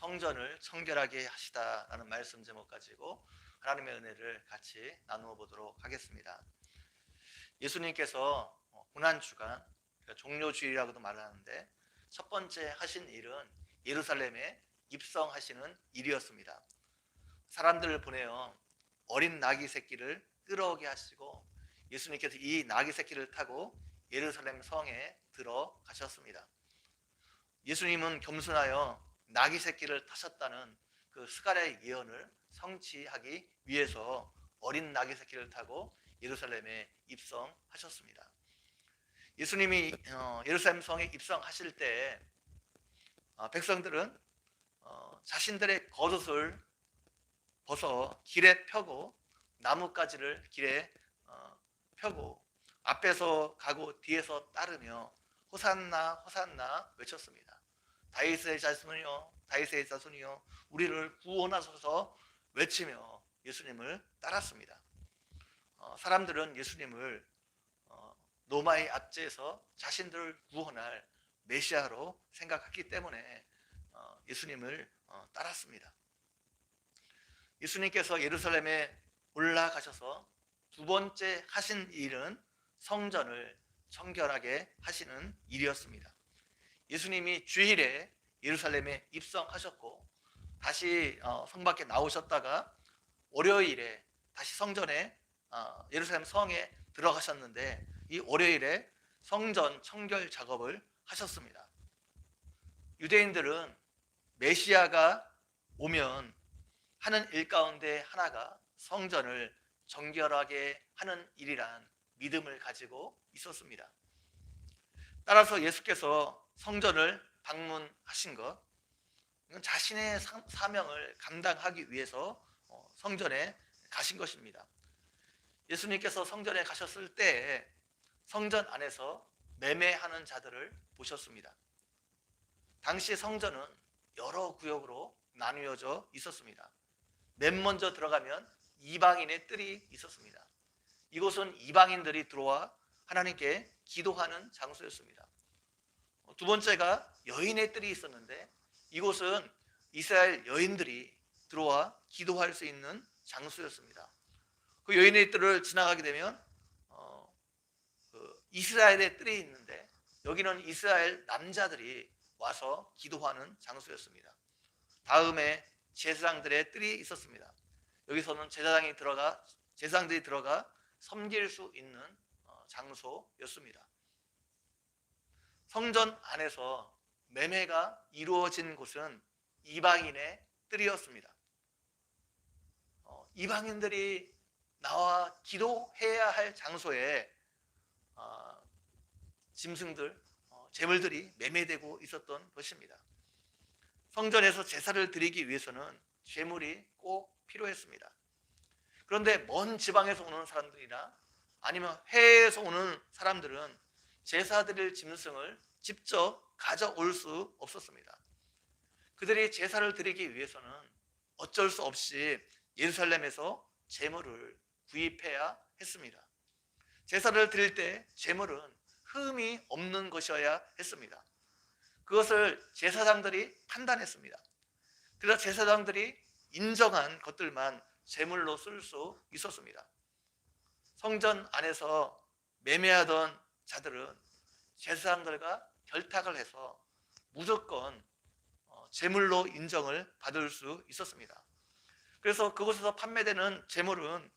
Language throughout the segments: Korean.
성전을 청결하게 하시다라는 말씀 제목 가지고 하나님의 은혜를 같이 나누어 보도록 하겠습니다. 예수님께서 고난주간, 종료주일이라고도 말하는데 첫 번째 하신 일은 예루살렘에 입성하시는 일이었습니다. 사람들을 보내어 어린 나귀 새끼를 끌어오게 하시고 예수님께서 이 나귀 새끼를 타고 예루살렘 성에 들어가셨습니다. 예수님은 겸손하여 나귀 새끼를 타셨다는 그 스가랴의 예언을 성취하기 위해서 어린 나귀 새끼를 타고 예루살렘에 입성하셨습니다. 예수님이 예루살렘 성에 입성하실 때 백성들은 자신들의 겉옷을 벗어 길에 펴고 나뭇가지를 길에 펴고 앞에서 가고 뒤에서 따르며 호산나 호산나 외쳤습니다. 다윗의 자손이여 다윗의 자손이여 우리를 구원하소서 외치며 예수님을 따랐습니다. 사람들은 예수님을 로마의 압제에서 자신들을 구원할 메시아로 생각했기 때문에 예수님을 따랐습니다. 예수님께서 예루살렘에 올라가셔서 두 번째 하신 일은 성전을 청결하게 하시는 일이었습니다. 예수님이 주일에 예루살렘에 입성하셨고 다시 성 밖에 나오셨다가 월요일에 다시 성전에 예루살렘 성에 들어가셨는데 이 월요일에 성전 청결 작업을 하셨습니다. 유대인들은 메시아가 오면 하는 일 가운데 하나가 성전을 정결하게 하는 일이란 믿음을 가지고 있었습니다. 따라서 예수께서 성전을 방문하신 것, 이건 자신의 사명을 감당하기 위해서 성전에 가신 것입니다. 예수님께서 성전에 가셨을 때 성전 안에서 매매하는 자들을 보셨습니다. 당시 성전은 여러 구역으로 나누어져 있었습니다. 맨 먼저 들어가면 이방인의 뜰이 있었습니다. 이곳은 이방인들이 들어와 하나님께 기도하는 장소였습니다. 두 번째가 여인의 뜰이 있었는데 이곳은 이스라엘 여인들이 들어와 기도할 수 있는 장소였습니다. 그 여인의 뜰을 지나가게 되면 이스라엘의 뜰이 있는데 여기는 이스라엘 남자들이 와서 기도하는 장소였습니다. 다음에 제사장들의 뜰이 있었습니다. 여기서는 제사장들이 들어가 섬길 수 있는 장소였습니다. 성전 안에서 매매가 이루어진 곳은 이방인의 뜰이었습니다. 이방인들이 나와 기도해야 할 장소에 짐승들, 재물들이 매매되고 있었던 것입니다. 성전에서 제사를 드리기 위해서는 재물이 꼭 필요했습니다. 그런데 먼 지방에서 오는 사람들이나 아니면 해외에서 오는 사람들은 제사 드릴 짐승을 직접 가져올 수 없었습니다. 그들이 제사를 드리기 위해서는 어쩔 수 없이 예루살렘에서 제물을 구입해야 했습니다. 제사를 드릴 때 제물은 흠이 없는 것이어야 했습니다. 그것을 제사장들이 판단했습니다. 그래서 제사장들이 인정한 것들만 제물로 쓸 수 있었습니다. 성전 안에서 매매하던 자들은 제사장들과 결탁을 해서 무조건 제물로 인정을 받을 수 있었습니다. 그래서 그곳에서 판매되는 제물은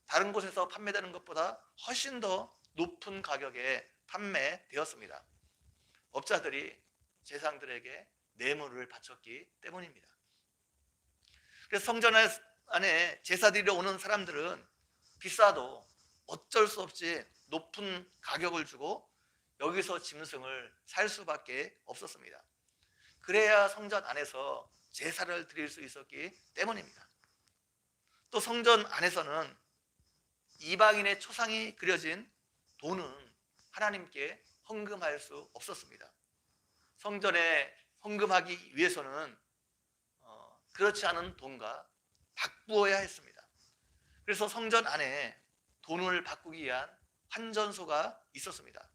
다른 곳에서 판매되는 것보다 훨씬 더 높은 가격에 판매되었습니다. 업자들이 제사장들에게 뇌물을 바쳤기 때문입니다. 그래서 성전 안에 제사 드리러 오는 사람들은 비싸도 어쩔 수 없이 높은 가격을 주고 여기서 짐승을 살 수밖에 없었습니다. 그래야 성전 안에서 제사를 드릴 수 있었기 때문입니다. 또 성전 안에서는 이방인의 초상이 그려진 돈은 하나님께 헌금할 수 없었습니다. 성전에 헌금하기 위해서는 그렇지 않은 돈과 바꾸어야 했습니다. 그래서 성전 안에 돈을 바꾸기 위한 환전소가 있었습니다.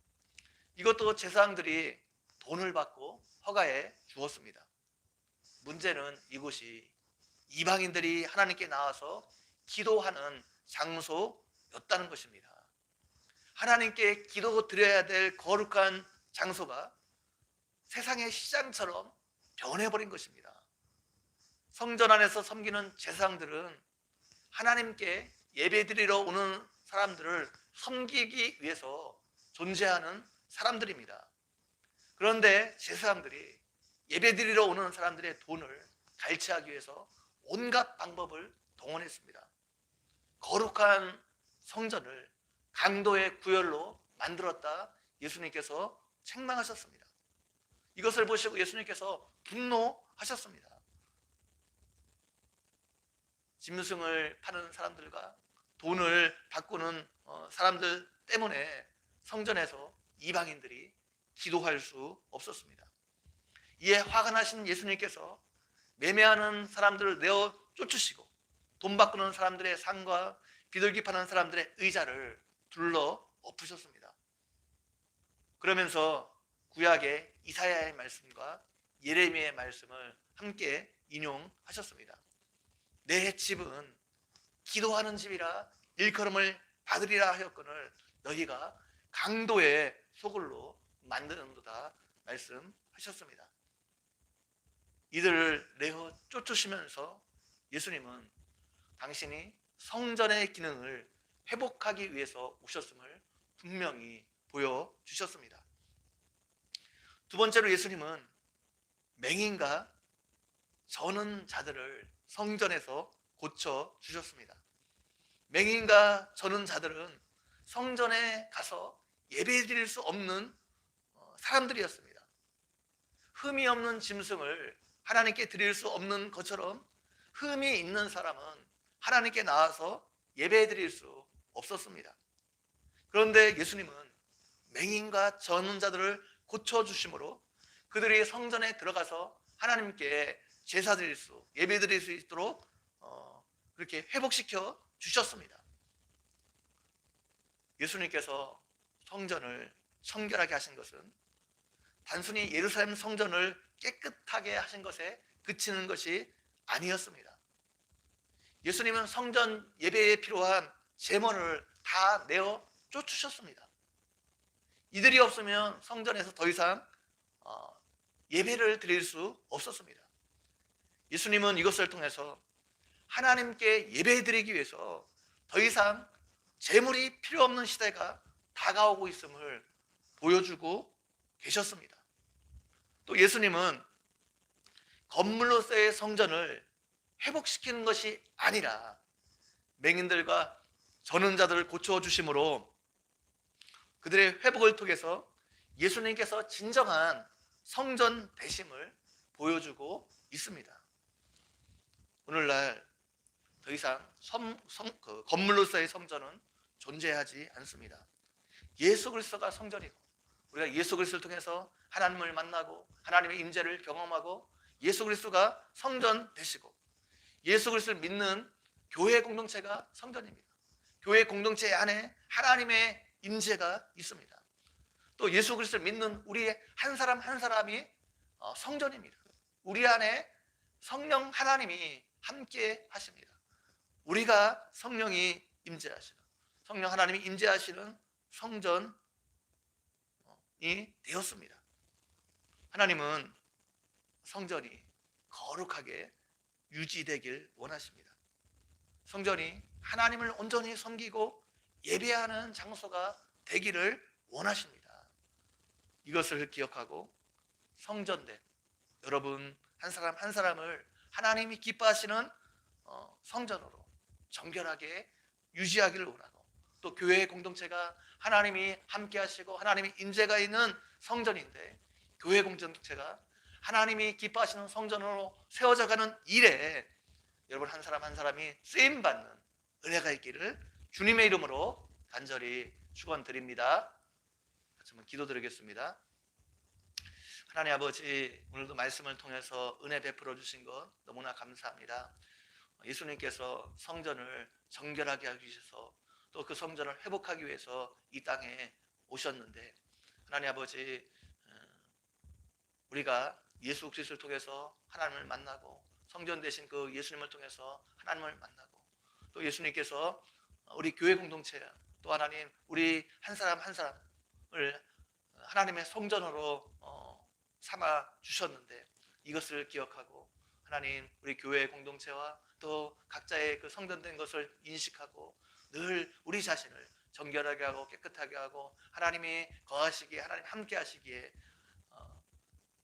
이것도 제사장들이 돈을 받고 허가해 주었습니다. 문제는 이곳이 이방인들이 하나님께 나와서 기도하는 장소였다는 것입니다. 하나님께 기도 드려야 될 거룩한 장소가 세상의 시장처럼 변해버린 것입니다. 성전 안에서 섬기는 제사장들은 하나님께 예배드리러 오는 사람들을 섬기기 위해서 존재하는 사람들입니다. 그런데 제사장들이 예배드리러 오는 사람들의 돈을 갈취하기 위해서 온갖 방법을 동원했습니다. 거룩한 성전을 강도의 구열로 만들었다 예수님께서 책망하셨습니다. 이것을 보시고 예수님께서 분노하셨습니다. 짐승을 파는 사람들과 돈을 바꾸는 사람들 때문에 성전에서 이방인들이 기도할 수 없었습니다. 이에 화가 나신 예수님께서 매매하는 사람들을 내어 쫓으시고 돈 바꾸는 사람들의 상과 비둘기 파는 사람들의 의자를 둘러 엎으셨습니다. 그러면서 구약의 이사야의 말씀과 예레미야의 말씀을 함께 인용하셨습니다. 내 집은 기도하는 집이라 일컬음을 받으리라 하였거늘 너희가 강도의 소굴로 만드는도다 말씀하셨습니다. 이들을 내어 쫓으시면서 예수님은 당신이 성전의 기능을 회복하기 위해서 오셨음을 분명히 보여주셨습니다. 두 번째로 예수님은 맹인과 저는 자들을 성전에서 고쳐주셨습니다. 맹인과 저는 자들은 성전에 가서 예배드릴 수 없는 사람들이었습니다. 흠이 없는 짐승을 하나님께 드릴 수 없는 것처럼 흠이 있는 사람은 하나님께 나와서 예배드릴 수 없었습니다. 그런데 예수님은 맹인과 저는 자들을 고쳐주심으로 그들이 성전에 들어가서 하나님께 제사 드릴 수, 예배 드릴 수 있도록 그렇게 회복시켜 주셨습니다. 예수님께서 성전을 청결하게 하신 것은 단순히 예루살렘 성전을 깨끗하게 하신 것에 그치는 것이 아니었습니다. 예수님은 성전 예배에 필요한 제물을 다 내어 쫓으셨습니다. 이들이 없으면 성전에서 더 이상 예배를 드릴 수 없었습니다. 예수님은 이것을 통해서 하나님께 예배드리기 위해서 더 이상 제물이 필요 없는 시대가 다가오고 있음을 보여주고 계셨습니다. 또 예수님은 건물로서의 성전을 회복시키는 것이 아니라 맹인들과 저는 자들을 고쳐주심으로 그들의 회복을 통해서 예수님께서 진정한 성전 되심을 보여주고 있습니다. 오늘날 더 이상 건물로서의 성전은 존재하지 않습니다. 예수 그리스도가 성전이고 우리가 예수 그리스도를 통해서 하나님을 만나고 하나님의 임재를 경험하고 예수 그리스도가 성전 되시고 예수 그리스도를 믿는 교회 공동체가 성전입니다. 교회 공동체 안에 하나님의 임재가 있습니다. 또 예수 그리스도를 믿는 우리의 한 사람 한 사람이 성전입니다. 우리 안에 성령 하나님이 함께 하십니다. 우리가 성령이 임재하시는 성령 하나님이 임재하시는 성전이 되었습니다. 하나님은 성전이 거룩하게 유지되길 원하십니다. 성전이 하나님을 온전히 섬기고 예배하는 장소가 되기를 원하십니다. 이것을 기억하고 성전된 여러분 한 사람 한 사람을 하나님이 기뻐하시는 성전으로 정결하게 유지하기를 원하고 또 교회 공동체가 하나님이 함께 하시고 하나님이 임재가 있는 성전인데 교회 공동체가 하나님이 기뻐하시는 성전으로 세워져가는 일에 여러분 한 사람 한 사람이 쓰임받는 은혜가 있기를 주님의 이름으로 간절히 축원드립니다. 같이 한번 기도드리겠습니다. 하나님 아버지, 오늘도 말씀을 통해서 은혜 베풀어 주신 것 너무나 감사합니다. 예수님께서 성전을 정결하게 하기 위해서 또 그 성전을 회복하기 위해서 이 땅에 오셨는데 하나님 아버지, 우리가 예수 그리스도를 통해서 하나님을 만나고 성전 되신 그 예수님을 통해서 하나님을 만나고 또 예수님께서 우리 교회 공동체 또 하나님 우리 한 사람 한 사람을 하나님의 성전으로 삼아 주셨는데 이것을 기억하고 하나님 우리 교회 공동체와 또 각자의 그 성전된 것을 인식하고 늘 우리 자신을 정결하게 하고 깨끗하게 하고 하나님이 거하시기에 하나님 함께 하시기에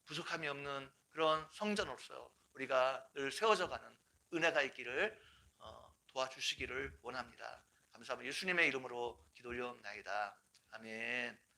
부족함이 없는 그런 성전으로서 우리가 늘 세워져 가는 은혜가 있기를 도와주시기를 원합니다. 감사합니다. 예수님의 이름으로 기도 올려옵나이다. 아멘.